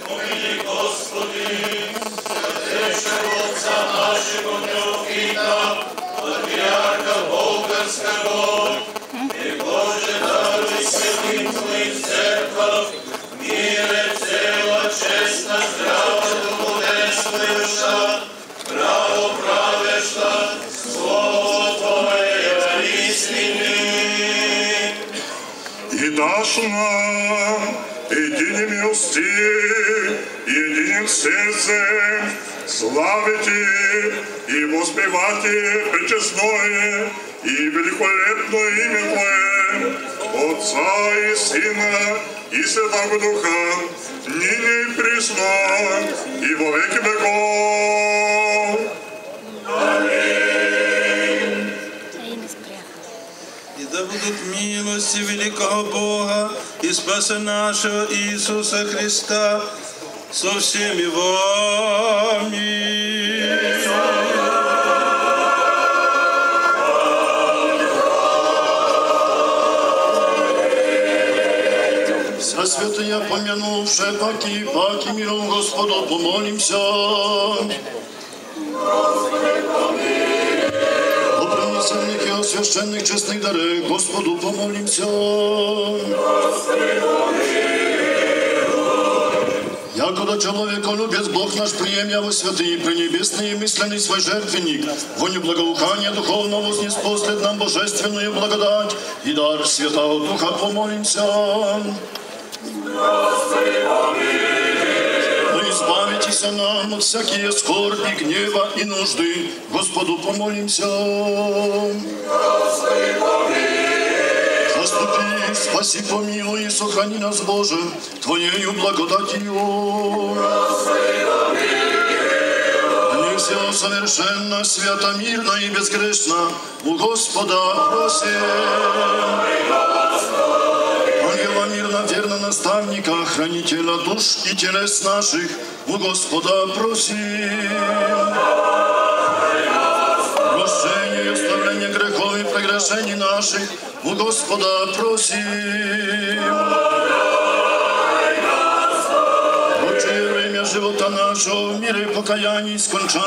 Помилуй, Господи, сердечного отца нашего Неофита, патриарха Болгарского, и Боже, даруй святым Твоим церковь, мире цело, честно, здраво, духовенствующа, право правешна, Слово Твое истины. И дашь нам единым милости, единым сердцем, славите и воспевайте пречестное и великолепное имя Твое, Отца и Сына и Святого Духа, ныне и присно, и во веки веков. Аминь. И да будут милости великого Бога и Спаса нашего Иисуса Христа со всеми вами. Вся святая помянувшая паки миром Господу помолимся. О принесенных и освященных честных дарах Господу помолимся. Якуда человеколюбец Бог наш приемля во святые пренебесные мысленный свой жертвенник, воню благоухания духовно вознеспослед нам божественную благодать и дар Святого Духа помолимся. Господи, помилуй. Но избавитесь нам от всякие скорби, гнева и нужды. Господу помолимся. Господи, помилуй. Заступи, спаси, помилуй и сохрани нас, Боже, Твоею благодатью. Господи, помилуй. Не все совершенно, свято, мирно и безгрешно у Господа просим. Ангела мирно, верно наставника, хранителя душ и телес наших, у Господа просим. Прощение и оставление грехов и прегрешений наших, у Господа просим. Отче, время живота нашего в мире покаяний скончания.